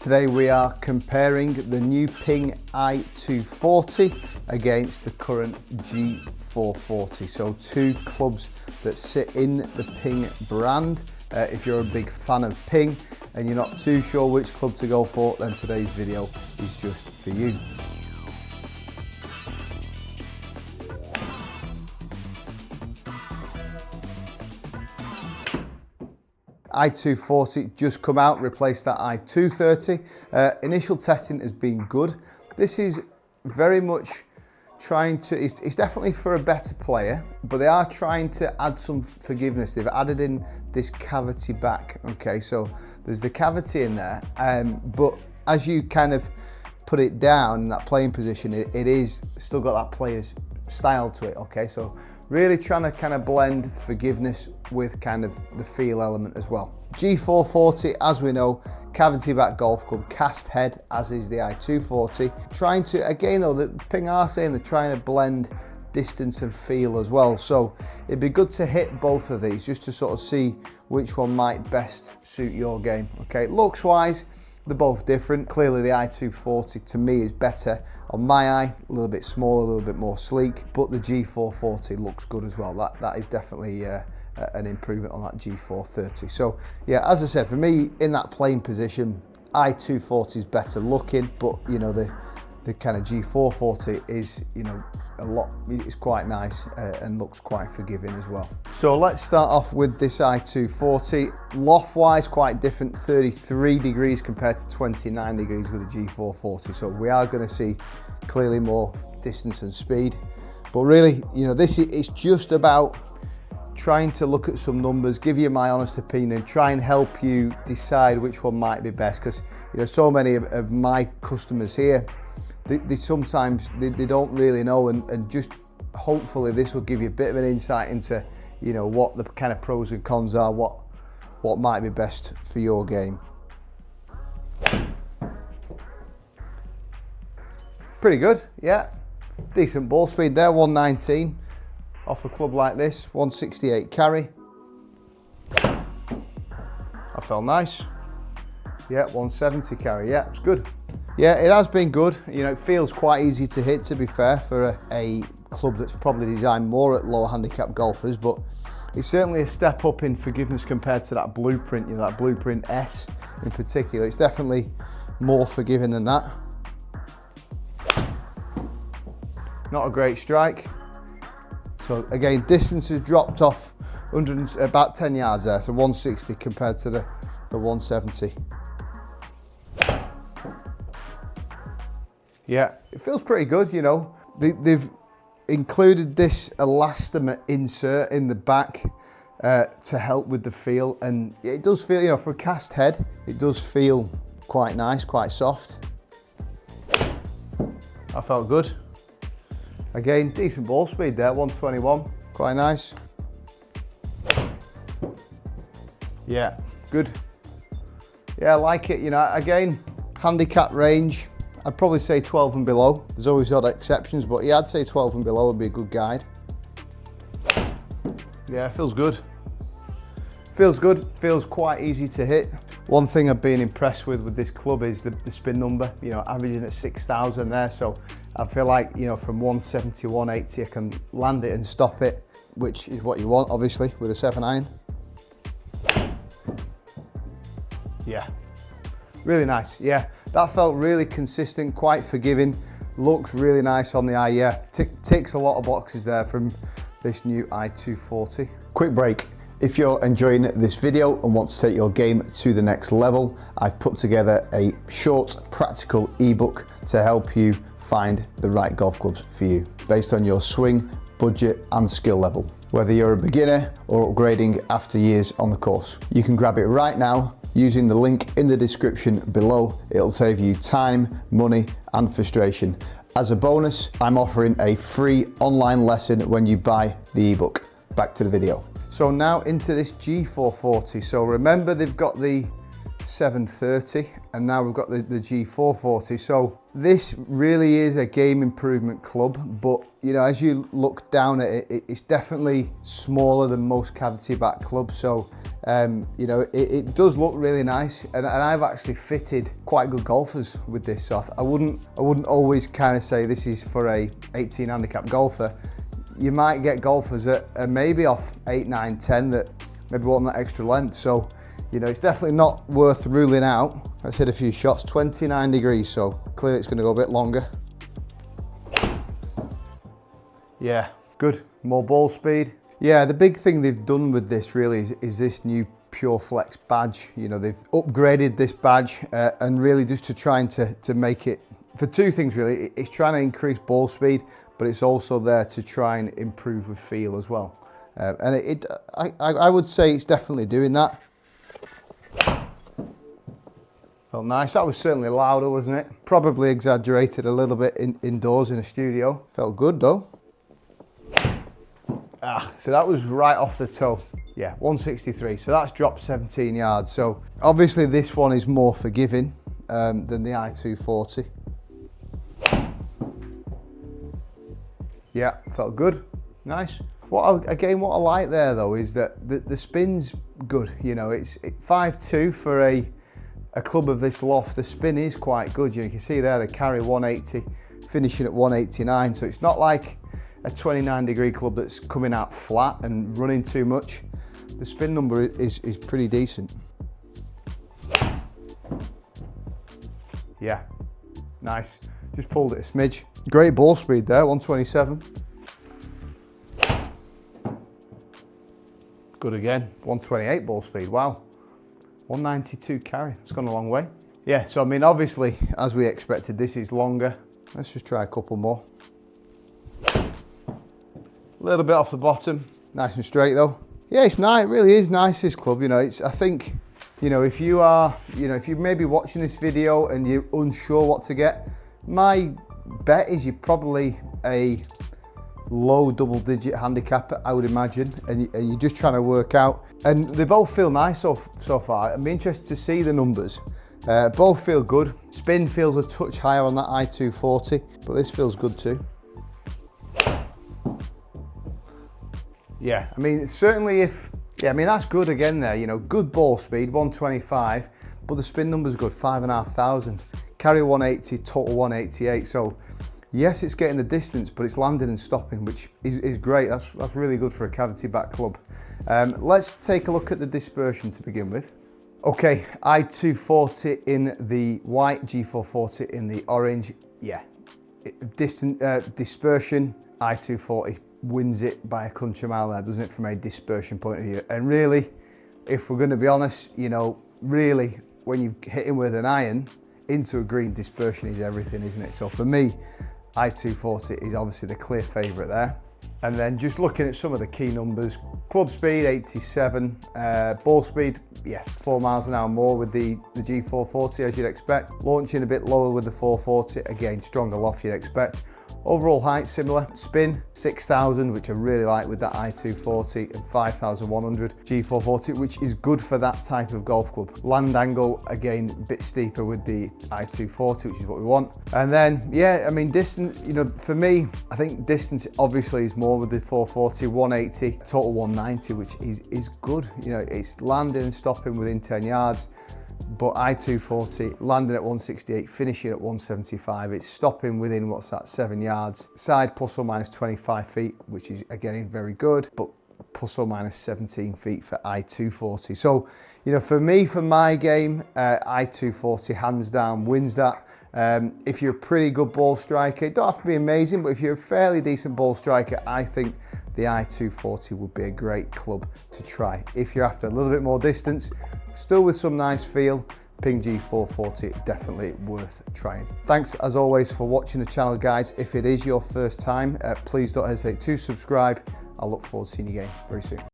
Today we are comparing the new Ping i240 against the current G440. So two clubs that sit in the Ping brand. If you're a big fan of Ping and you're not too sure which club to go for, then today's video is just for you. i240 just come out, replaced that i230. Initial testing has been good. This is very much trying to, it's definitely for a better player, but they are trying to add some forgiveness. They've added in this cavity back. Okay, so there's the cavity in there, but as you kind of put it down in that playing position, it is still got that player's style to it. Okay, so really trying to kind of blend forgiveness with kind of the feel element as well. G440, as we know, cavity back golf club, cast head, as is the i240. Trying to, again though, the Ping are saying they're trying to blend distance and feel as well. So it'd be good to hit both of these just to sort of see which one might best suit your game. Okay, looks wise, they're both different. Clearly the i240 to me is better on my eye, a little bit smaller, a little bit more sleek, but the G440 looks good as well. That is definitely an improvement on that G430. So yeah, as I said, for me in that playing position, i240 is better looking, but you know, the kind of G440 is, you know, it's quite nice and looks quite forgiving as well. So let's start off with this i240. Loft wise, quite different, 33 degrees compared to 29 degrees with the G440. So we are going to see clearly more distance and speed, but really, you know, this is just about trying to look at some numbers, give you my honest opinion, and try and help you decide which one might be best. Because you know, so many of my customers here, they sometimes they don't really know, and just hopefully this will give you a bit of an insight into, you know, what the kind of pros and cons are, what might be best for your game. Pretty good, yeah. Decent ball speed there, 119 off a club like this, 168 carry. That felt nice. Yeah, 170 carry, yeah, it's good. Yeah, it has been good. You know, it feels quite easy to hit, to be fair, for a club that's probably designed more at lower handicap golfers, but it's certainly a step up in forgiveness compared to that Blueprint, you know, that Blueprint S in particular. It's definitely more forgiving than that. Not a great strike. So again, distance has dropped off about 10 yards there, so 160 compared to the 170. Yeah, it feels pretty good, you know. They've included this elastomer insert in the back to help with the feel, and it does feel, you know, for a cast head, it does feel quite nice, quite soft. I felt good. Again, decent ball speed there, 121, quite nice. Yeah, good. Yeah, I like it, you know, again, handicap range, I'd probably say 12 and below. There's always odd exceptions, but yeah, I'd say 12 and below would be a good guide. Yeah, it feels good. Feels good, feels quite easy to hit. One thing I've been impressed with this club is the spin number, you know, averaging at 6,000 there. So I feel like, you know, from 170, 180, I can land it and stop it, which is what you want, obviously, with a 7-iron. Yeah, really nice, yeah. That felt really consistent, quite forgiving, looks really nice on the eye, yeah. Ticks a lot of boxes there from this new i240. Quick break. If you're enjoying this video and want to take your game to the next level, I've put together a short, practical ebook to help you find the right golf clubs for you, based on your swing, budget, and skill level. Whether you're a beginner or upgrading after years on the course. You can grab it right now using the link in the description below. It'll save you time, money, and frustration. As a bonus, I'm offering a free online lesson when you buy the ebook. Back to the video. So now into this G440. So remember, they've got the 730 and now we've got the G440. So this really is a game improvement club, but you know, as you look down at it, it's definitely smaller than most cavity back clubs. So You know, it does look really nice, and I've actually fitted quite good golfers with this, so I wouldn't always kind of say this is for a 18 handicap golfer. You might get golfers that are maybe off 8, 9, 10 that maybe want that extra length, so you know, it's definitely not worth ruling out. Let's hit a few shots. 29 degrees, so clearly it's going to go a bit longer. Yeah, good. More ball speed. Yeah, the big thing they've done with this really is this new Pure Flex badge. You know, they've upgraded this badge and really just to trying to make it, for two things really. It's trying to increase ball speed, but it's also there to try and improve with feel as well. And I would say it's definitely doing that. Felt nice. That was certainly louder, wasn't it? Probably exaggerated a little bit indoors in a studio. Felt good though. So that was right off the toe. Yeah, 163. So that's dropped 17 yards. So obviously this one is more forgiving than the i240. Yeah, felt good. Nice. What I like there though is that the spin's good. You know, it's 5.2 for a club of this loft. The spin is quite good. You can see there they carry 180, finishing at 189. So it's not like a 29 degree club that's coming out flat and running too much. The spin number is pretty decent. Yeah, nice. Just pulled it a smidge. Great ball speed there, 127. Good again, 128 ball speed, wow. 192 carry, it's gone a long way. Yeah, so I mean, obviously, as we expected, this is longer. Let's just try a couple more. A little bit off the bottom, nice and straight though. Yeah, it's nice, it really is nice, this club. You know, I think, you know, if you are, you know, if you're maybe watching this video and you're unsure what to get, my bet is you're probably a low double-digit handicap, I would imagine, and you're just trying to work out. And they both feel nice so far. I'm interested to see the numbers. Both feel good. Spin feels a touch higher on that i240, but this feels good too. Yeah, I mean, certainly I mean, that's good again there, you know, good ball speed, 125, but the spin number's good, 5,500. Carry 180, total 188, so yes, it's getting the distance, but it's landing and stopping, which is great. That's really good for a cavity back club. Let's take a look at the dispersion to begin with. Okay, i240 in the white, G440 in the orange. Yeah, dispersion, i240 wins it by a country mile there, doesn't it, from a dispersion point of view. And really, if we're going to be honest, you know, really, when you hit him with an iron into a green, dispersion is everything, isn't it? So for me, i240 is obviously the clear favourite there. And then just looking at some of the key numbers, club speed 87, ball speed, yeah, 4 miles an hour more with the G440 as you'd expect. Launching a bit lower with the 440, again, stronger loft you'd expect. Overall height similar, spin 6,000, which I really like with that i240, and 5,100 G440, which is good for that type of golf club. Land angle, again, a bit steeper with the i240, which is what we want. And then, yeah, I mean, distance, you know, for me, I think distance obviously is more with the 440, 180, total 190, which is good. You know, it's landing and stopping within 10 yards. But i240 landing at 168, finishing at 175. It's stopping within, what's that, 7 yards. Side plus or minus 25 feet, which is again very good, but plus or minus 17 feet for i240. So, you know, for me, for my game, i240 hands down wins that. If you're a pretty good ball striker, you don't have to be amazing, but if you're a fairly decent ball striker, I think the i240 would be a great club to try. If you're after a little bit more distance, still with some nice feel, Ping G440 definitely worth trying. Thanks as always for watching the channel, guys. If it is your first time, please don't hesitate to subscribe. I look forward to seeing you again very soon.